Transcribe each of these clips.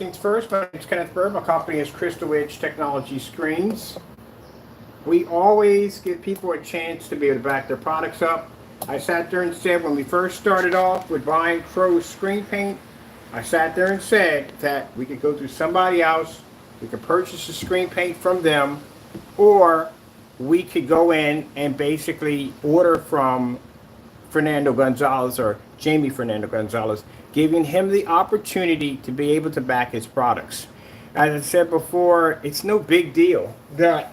things first, my name is Kenneth Bird. My company is Crystal Edge Technology Screens. We always give people a chance to be able to back their products up. I sat there and said when we first started off with buying Crow's screen paint, I sat there and said that we could go through somebody else, we could purchase the screen paint from them, or we could go in and basically order from Fernando Gonzalez or Jamie Fernando Gonzalez, giving him the opportunity to be able to back his products. As I said before, it's no big deal that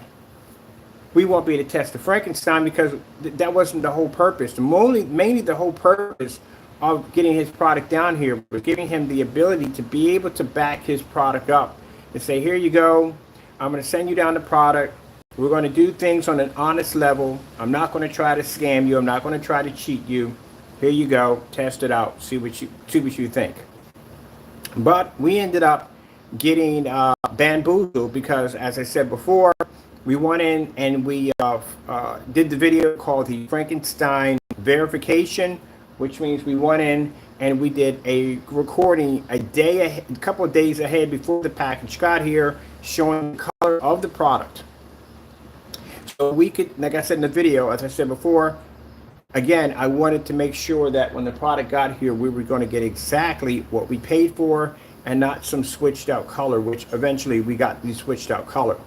we won't be able to test the Frankenstein because that wasn't the whole purpose. Mainly the whole purpose of getting his product down here was giving him the ability to be able to back his product up and say, here you go, I'm going to send you down the product. We're going to do things on an honest level. I'm not going to try to scam you. I'm not going to try to cheat you. Here you go. Test it out. See what you think. But we ended up getting bamboozled because, as I said before, we went in and we did the video called the Frankenstein verification, which means we went in and we did a recording a couple of days ahead before the package got here, showing the color of the product. So we could, like I said in the video, as I said before, again, I wanted to make sure that when the product got here, we were going to get exactly what we paid for and not some switched out color, which eventually we got the switched out color.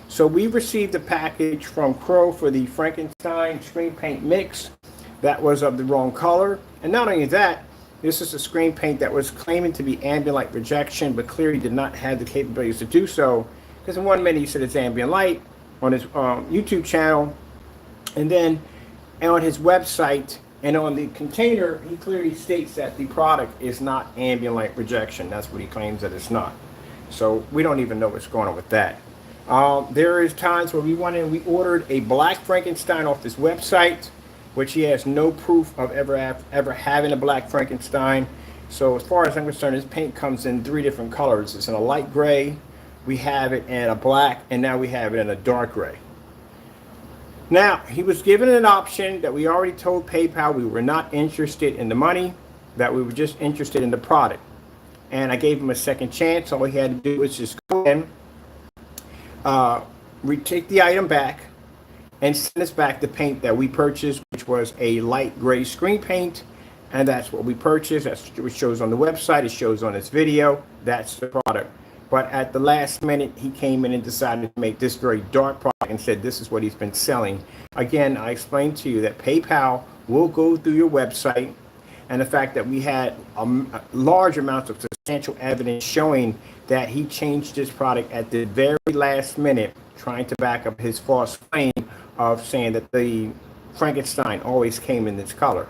So we received a package from Crow for the Frankenstein screen paint mix that was of the wrong color. And not only that, this is a screen paint that was claiming to be ambient light rejection, but clearly did not have the capabilities to do so. Because in 1 minute he said it's ambient light on his YouTube channel, and then on his website and on the container, he clearly states that the product is not ambient light rejection. That's what he claims that it's not. So we don't even know what's going on with that. There is times where we went in, we ordered a black Frankenstein off this website, which he has no proof of ever having a black Frankenstein. So as far as I'm concerned, this paint comes in 3 different colors. It's in a light gray, we have it in a black, and now we have it in a dark gray. Now, he was given an option that we already told PayPal we were not interested in the money, that we were just interested in the product. And I gave him a second chance. All he had to do was just go in, retake the item back, and send us back the paint that we purchased, which was a light gray screen paint. And that's what we purchased. That's what shows on the website. It shows on this video. That's the product. But at the last minute, he came in and decided to make this very dark product and said this is what he's been selling. Again, I explained to you that PayPal will go through your website, and the fact that we had large amounts of substantial evidence showing that he changed his product at the very last minute, trying to back up his false claim of saying that the Frankenstein always came in this color.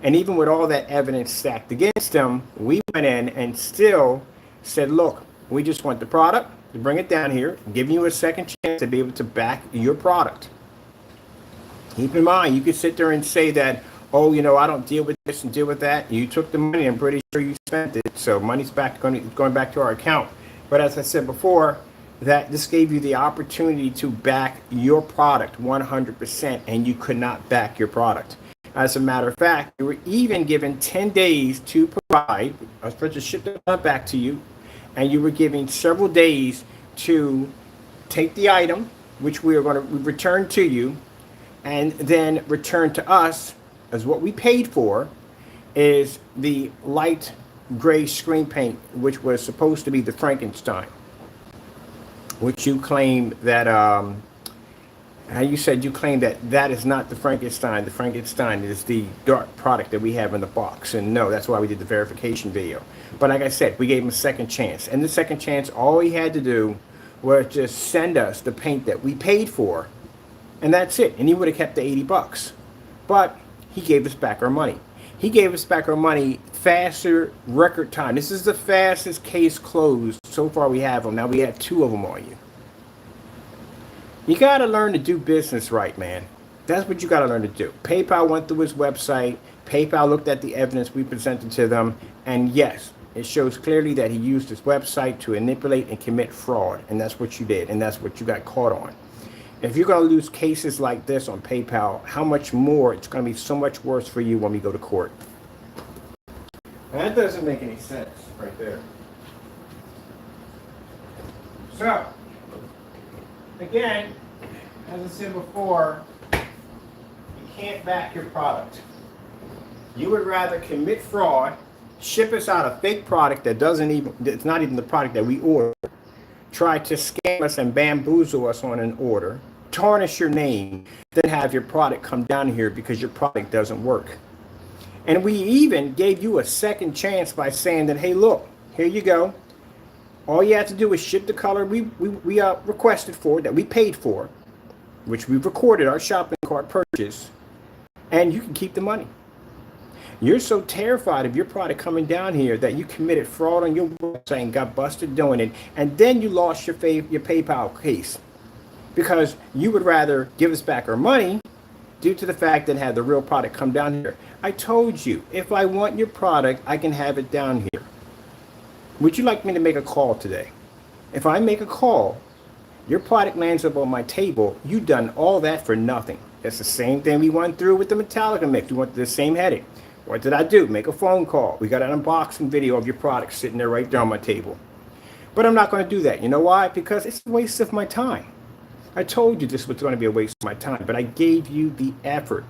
And even with all that evidence stacked against him, we went in and still said, look, we just want the product to bring it down here, giving you a second chance to be able to back your product. Keep in mind, you could sit there and say that, oh, you know, I don't deal with this and deal with that. You took the money, I'm pretty sure you spent it, so money's going back to our account. But as I said before, that this gave you the opportunity to back your product 100%, and you could not back your product. As a matter of fact, you were even given 10 days to provide. I was supposed to ship that back to you, and you were given several days to take the item, which we are going to return to you, and then return to us as what we paid for is the light gray screen paint, which was supposed to be the Frankenstein, which you claim that you claim that that is not the Frankenstein. The Frankenstein is the dark product that we have in the box. And no, that's why we did the verification video. But like I said, we gave him a second chance. And the second chance, all he had to do was just send us the paint that we paid for. And that's it. And he would have kept the 80 bucks. But he gave us back our money. He gave us back our money faster, record time. This is the fastest case closed. So far we have them. Now we have 2 of them on you. You got to learn to do business right, man. That's what you got to learn to do. PayPal went through his website. PayPal looked at the evidence we presented to them. And yes, it shows clearly that he used his website to manipulate and commit fraud. And that's what you did. And that's what you got caught on. If you're going to lose cases like this on PayPal, how much more? It's going to be so much worse for you when we go to court. And that doesn't make any sense right there. So, again, as I said before, you can't back your product. You would rather commit fraud, ship us out a fake product that it's not even the product that we order, try to scam us and bamboozle us on an order, tarnish your name, then have your product come down here because your product doesn't work. And we even gave you a second chance by saying that, hey, look, here you go. All you have to do is ship the color we requested for, that we paid for, which we've recorded our shopping cart purchase, and you can keep the money. You're so terrified of your product coming down here that you committed fraud on your website and got busted doing it, and then you lost your PayPal case because you would rather give us back our money due to the fact that had the real product come down here. I told you, if I want your product, I can have it down here. Would you like me to make a call today? If I make a call, your product lands up on my table, you done all that for nothing. It's the same thing we went through with the Metallica mix. We went through the same headache. What did I do? Make a phone call. We got an unboxing video of your product sitting there right there on my table. But I'm not going to do that. You know why? Because it's a waste of my time. I told you this was going to be a waste of my time, but I gave you the effort.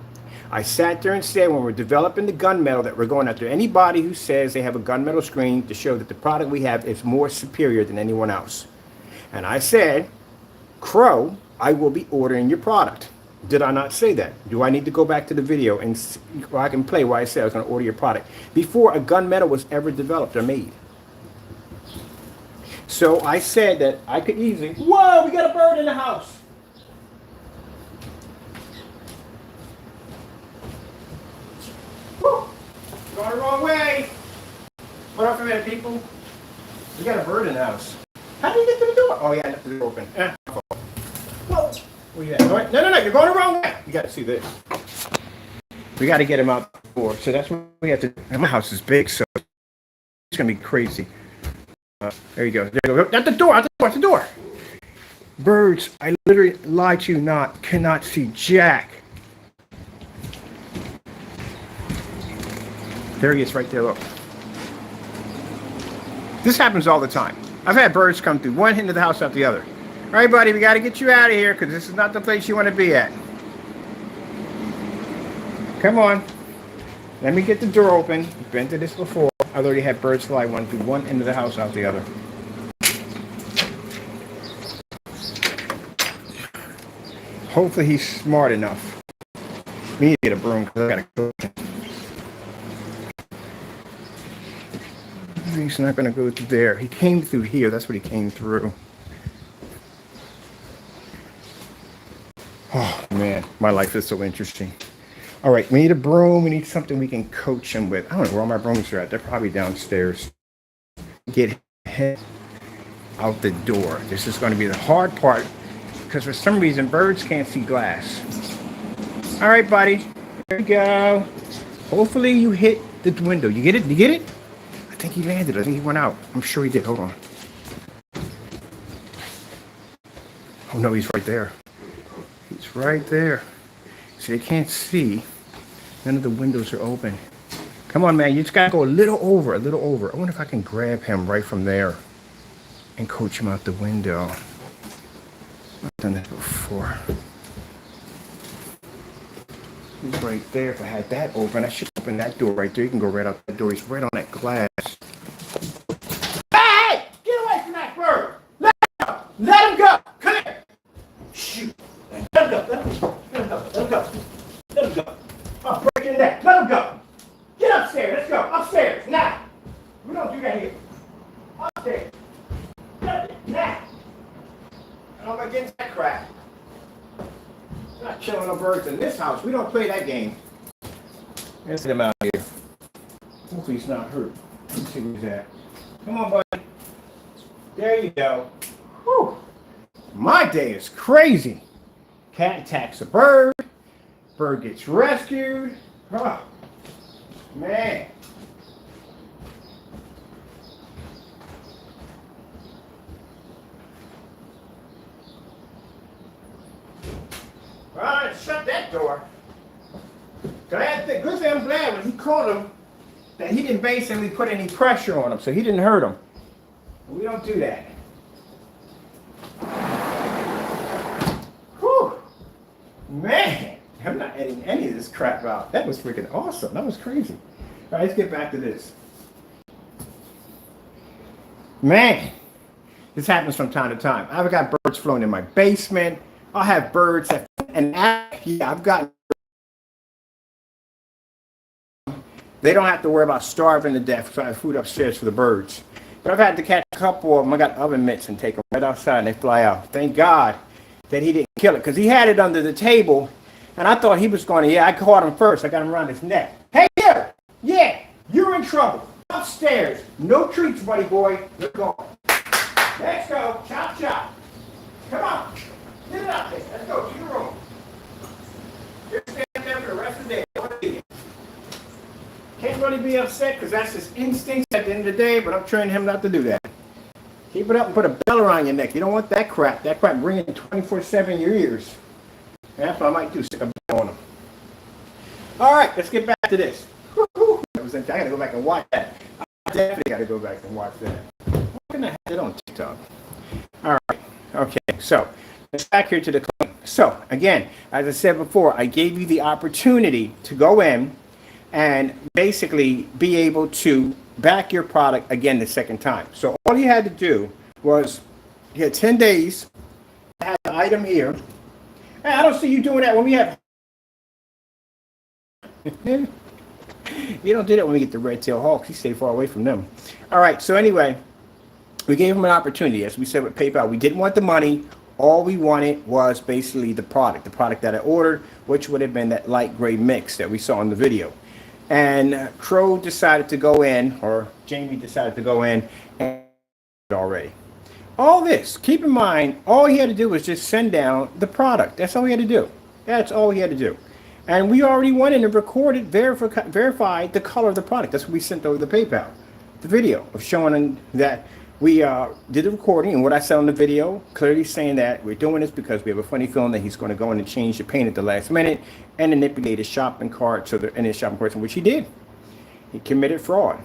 I sat there and said when we're developing the gunmetal that we're going after anybody who says they have a gunmetal screen to show that the product we have is more superior than anyone else. And I said, Crow, I will be ordering your product. Did I not say that? Do I need to go back to the video and I can play why I said I was going to order your product before a gunmetal was ever developed or made? So I said that I could easily, whoa, we got a bird in the house. Woo, going the wrong way. Hold on for a minute, people. We got a bird in the house. How did you get to the door? Oh, yeah, I left the door open. Whoa. Where you at? No, you're going the wrong way. You got to see this. We got to get him out the door. So that's what we have to do. My house is big, so it's going to be crazy. There you go. There you go. At the door. At the door. Birds, I literally lied to you not, cannot see jack. There he is right there, look. This happens all the time. I've had birds come through one end of the house after the other. All right, buddy, we got to get you out of here because this is not the place you want to be at. Come on. Let me get the door open. I've been to this before. I've already had birds fly one through one end of the house out the other. Hopefully he's smart enough. We need to get a broom because I got to coach him. He's not going to go through there. He came through here. That's what he came through. Oh, man. My life is so interesting. All right. We need a broom. We need something we can coach him with. I don't know where all my brooms are at. They're probably downstairs. Get him out the door. This is going to be the hard part because for some reason birds can't see glass. All right, buddy. There you go. Hopefully you hit the window. You get it? You get it? I think he landed. I think he went out. I'm sure he did. Hold on. Oh, no, he's right there. He's right there. See, they can't see. None of the windows are open. Come on, man. You just got to go a little over, a little over. I wonder if I can grab him right from there and coach him out the window. I've done that before. He's right there. If I had that open, I should open that door right there. You can go right out that door. He's right on that glass. Hey! Get away from that bird! Let him go! Let him go! Come here! Shoot! Let him go! Let him go! Let him go! Let him go! Let him go! I'll break your neck! Let him go! Get upstairs! Let's go! Upstairs! Now! We don't do that here. Upstairs! Now! I don't want to get into that crap. We're not killing no birds in this house. We don't play that game. Let's get him out of here. Hopefully he's not hurt. Let's see where he's at. Come on, buddy. There you go. Whew. My day is crazy. Cat attacks a bird. Bird gets rescued. Oh, man. Well, I shut that door. Good thing I'm glad when he caught him that he didn't basically put any pressure on him, so he didn't hurt him. We don't do that. Man, I'm not editing any of this crap out. That was freaking awesome. That was crazy. All right, let's get back to this. Man, this happens from time to time. I've got birds flown in my basement. I'll have birds that, and yeah, I've got. They don't have to worry about starving to death, so I have food upstairs for the birds. But I've had to catch a couple of them. I got oven mitts and take them right outside and they fly out. Thank God that he didn't kill it because he had it under the table and I thought he was going to, yeah, I caught him first. I got him around his neck. Hey, there! Yeah, you're in trouble. Upstairs. No treats, buddy boy. You're going. Let's go. Chop, chop. Come on. Get it out there. Let's go to your room. You're staying there for the rest of the day. Can't really be upset because that's his instincts at the end of the day, but I'm training him not to do that. Keep it up and put a bell around your neck. You don't want that crap. That crap ringing 24/7 in your ears. That's what I might do, stick a bell on him. All right, let's get back to this. I got to go back and watch that. I definitely got to go back and watch that. Why can I have it on TikTok? All right, okay, so let's back here to the claim. So, again, as I said before, I gave you the opportunity to go in and basically be able to back your product again the second time. So all you had to do was, you had 10 days, have the item here. Hey, I don't see you doing that when we have... You don't do that when we get the red-tailed hawks. You stay far away from them. All right, so anyway, we gave them an opportunity. As we said with PayPal, we didn't want the money. All we wanted was basically the product that I ordered, which would have been that light gray mix that we saw in the video. And Crow decided to go in, or Jamie decided to go in and already. All this, keep in mind, all he had to do was just send down the product. That's all he had to do. That's all he had to do. And we already went in and recorded, verified the color of the product. That's what we sent over the PayPal. The video of showing that we did the recording, and what I said on the video, clearly saying that we're doing this because we have a funny feeling that he's going to go in and change the paint at the last minute and manipulate his shopping cart, in his shopping cart, which he did. He committed fraud.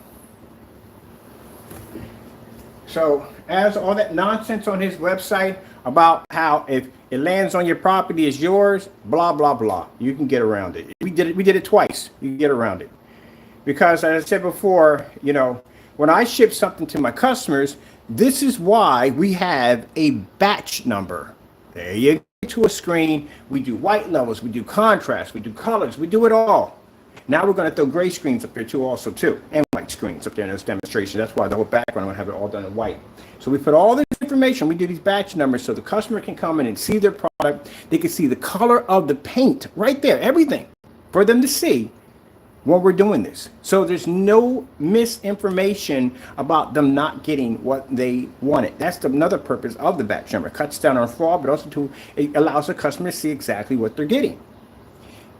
So, as all that nonsense on his website about how if it lands on your property, it's yours, blah, blah, blah. You can get around it. We did it twice. You can get around it. Because, as I said before, you know, when I ship something to my customers, this is why we have a batch number. There you go to a screen. We do white levels, we do contrast, we do colors, we do it all. Now we're going to throw gray screens up there too, and white screens up there in this demonstration. That's why the whole background, I'm going to have it all done in white. So we put all this information, we do these batch numbers so the customer can come in and see their product. They can see the color of the paint right there, everything for them to see when we're doing this. So there's no misinformation about them not getting what they wanted. That's another purpose of the batch number. It cuts down on fraud, but also it allows the customer to see exactly what they're getting.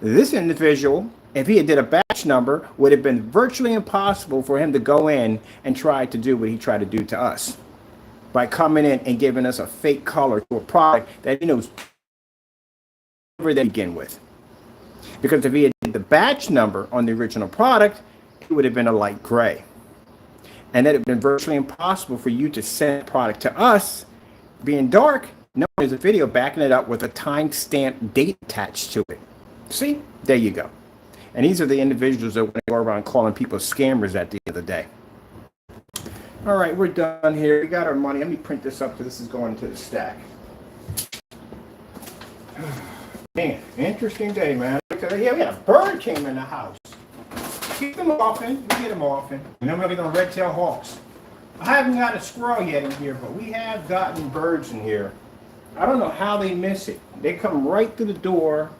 This individual, if he had did a batch number, would have been virtually impossible for him to go in and try to do what he tried to do to us by coming in and giving us a fake color to a product that he knows never to begin with. Because if he had did the batch number on the original product, it would have been a light gray. And that would have been virtually impossible for you to send the product to us being dark. No, there's a video backing it up with a timestamp date attached to it. See? There you go. And these are the individuals that want to go around calling people scammers at the end of the day. All right, we're done here. We got our money. Let me print this up because this is going to the stack. Man, interesting day, man. Yeah, we had a bird came in the house. Keep them often. We get them often. And then we're going to get on red-tailed hawks. I haven't got a squirrel yet in here, but we have gotten birds in here. I don't know how they miss it. They come right through the door,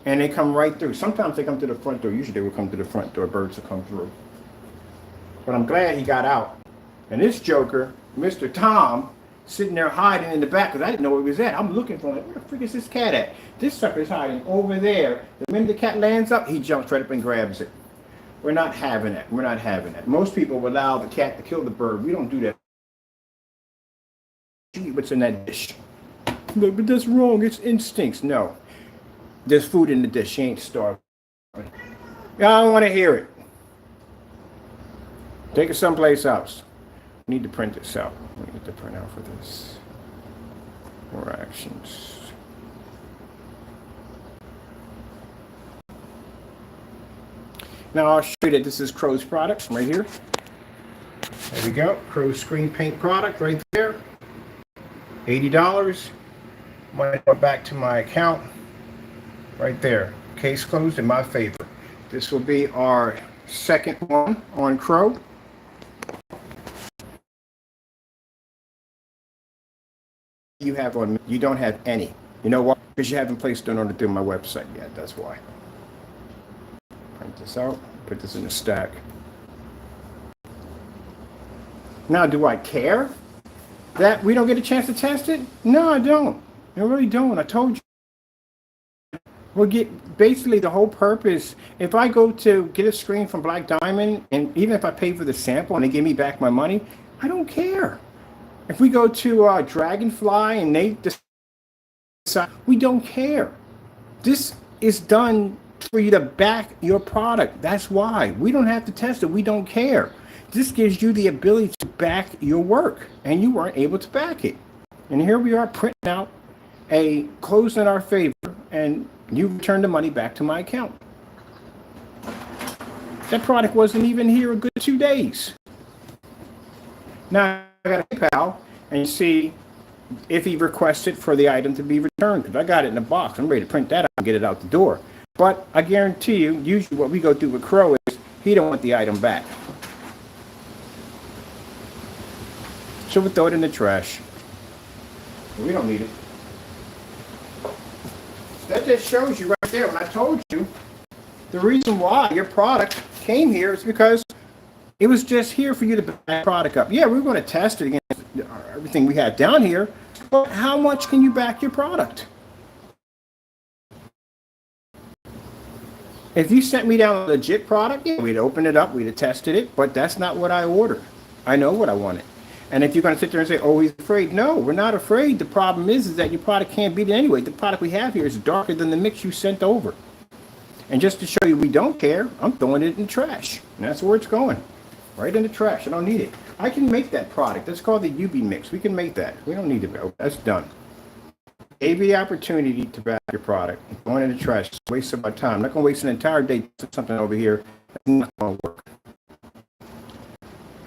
and they come right through. Sometimes they come to the front door. Usually they will come to the front door. Birds will come through. But I'm glad he got out. And this joker, Mr. Tom, sitting there hiding in the back because I didn't know where he was at. I'm looking for him. Like, where the freak is this cat at? This sucker's hiding over there. The minute the cat lands up, he jumps right up and grabs it. We're not having that. We're not having that. Most people will allow the cat to kill the bird. We don't do that. Eat what's in that dish. No, but that's wrong. It's instincts. No. There's food in the dish. She ain't starving. I don't want to hear it. Take it someplace else. We need to print this out. We need to print out for this. More actions. Now I'll show you that this is Crow's product right here. There we go. Crow's screen paint product right there. $80. Might go back to my account. Right there. Case closed in my favor. This will be our second one on Crow. You have on, you don't have any. You know why? Because you haven't placed an order through my website yet. That's why. Print this out. Put this in a stack. Now, do I care that we don't get a chance to test it? No, I don't. I really don't. I told you. We'll get basically the whole purpose. If I go to get a screen from Black Diamond, and even if I pay for the sample and they give me back my money, I don't care. If we go to Dragonfly and they decide, we don't care. This is done for you to back your product. That's why. We don't have to test it. We don't care. This gives you the ability to back your work, and you weren't able to back it. And here we are printing out a close in our favor, and you return the money back to my account. That product wasn't even here a good 2 days. Now I got a PayPal and see if he requested for the item to be returned, because I got it in a box. I'm ready to print that out and get it out the door. But I guarantee you, usually what we go through with Crow is he don't want the item back. So we'll throw it in the trash. We don't need it. That just shows you right there when I told you the reason why your product came here is because it was just here for you to back product up. Yeah, we're going to test it against everything we have down here, but how much can you back your product? If you sent me down a legit product, yeah, we'd open it up, we'd have tested it, but that's not what I ordered. I know what I wanted. And if you're going to sit there and say, oh, he's afraid, no, we're not afraid. The problem is that your product can't beat it anyway. The product we have here is darker than the mix you sent over. And just to show you we don't care, I'm throwing it in the trash. And that's where it's going. Right in the trash. I don't need it. I can make that product. That's called the UB mix. We can make that. We don't need it. That's done. Gave you the opportunity to back your product. Going in the trash. It's a waste of my time. I'm not going to waste an entire day to put something over here. That's not going to work.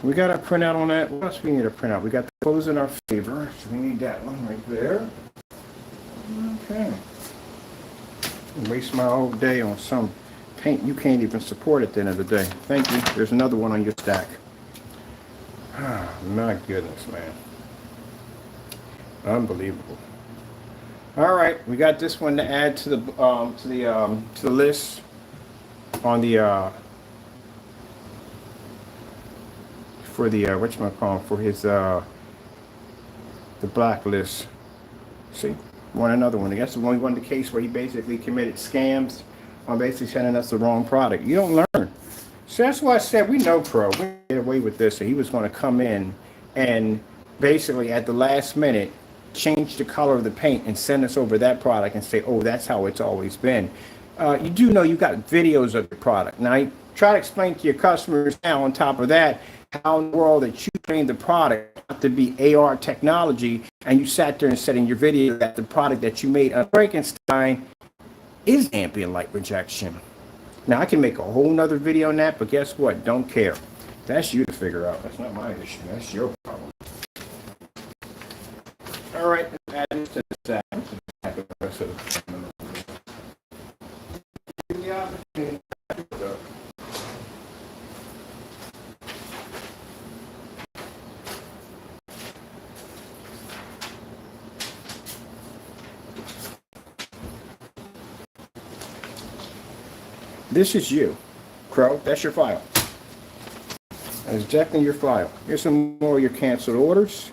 We got a printout on that. What else we need to print out? We got the close in our favor. So we need that one right there. Okay. Waste my whole day on some paint you can't even support at the end of the day. Thank you. There's another one on your stack. Ah, my goodness, man. Unbelievable. All right, we got this one to add to the list on the for the whatchamacallit, for his the blacklist. See, want another one. That's the only one, the case where he basically committed scams on basically sending us the wrong product. You don't learn. So that's why I said we know Crow. We get away with this. So he was going to come in and basically at the last minute change the color of the paint and send us over that product and say, oh, that's how it's always been. You do know you got videos of the product. Now, you try to explain to your customers now on top of that how in the world that you trained the product to be AR technology, and you sat there and said in your video that the product that you made on Frankenstein is ambient light rejection. Now, I can make a whole nother video on that, but guess what? Don't care. That's you to figure out. That's not my issue. That's your problem. All right, add this to the stack. This is you, Crow. That's your file. That's definitely your file. Here's some more of your canceled orders.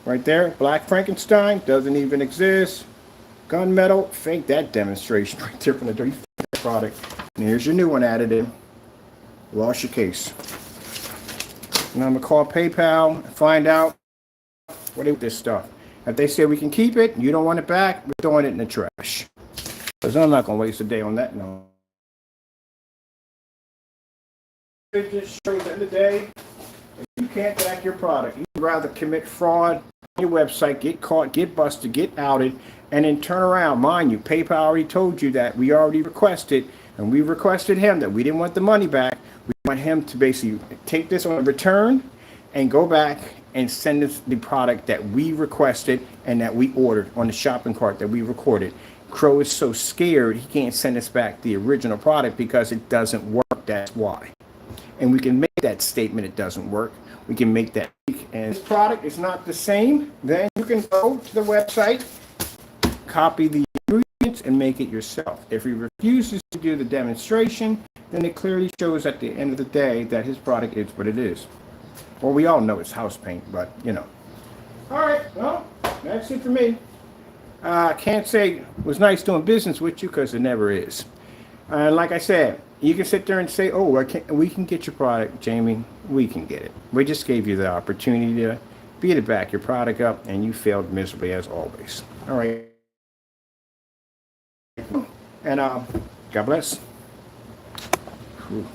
Right there. Black Frankenstein doesn't even exist. Gunmetal, fake that demonstration right there from the dirty product. And here's your new one added in. Lost your case. And I'm going to call PayPal and find out what they do with this stuff. If they say we can keep it, you don't want it back, we're throwing it in the trash. Because I'm not going to waste a day on that. No. It just shows at the end of the day, if you can't back your product, you'd rather commit fraud on your website, get caught, get busted, get outed, and then turn around. Mind you, PayPal already told you that. We already requested And we requested him that we didn't want the money back. We want him to basically take this on a return and go back and send us the product that we requested and that we ordered on the shopping cart that we recorded. Crow is so scared he can't send us back the original product because it doesn't work. That's why. And we can make that statement it doesn't work. We can make that. And this product is not the same. Then you can go to the website, copy the ingredients, and make it yourself. If he refuses to do the demonstration, then it clearly shows at the end of the day that his product is what it is. Well, we all know it's house paint, but you know. All right, well, that's it for me. Can't say it was nice doing business with you because it never is. Like I said, you can sit there and say, oh, we can get your product, Jamie. We can get it. We just gave you the opportunity to be to back your product up, and you failed miserably as always. All right. And God bless. Whew.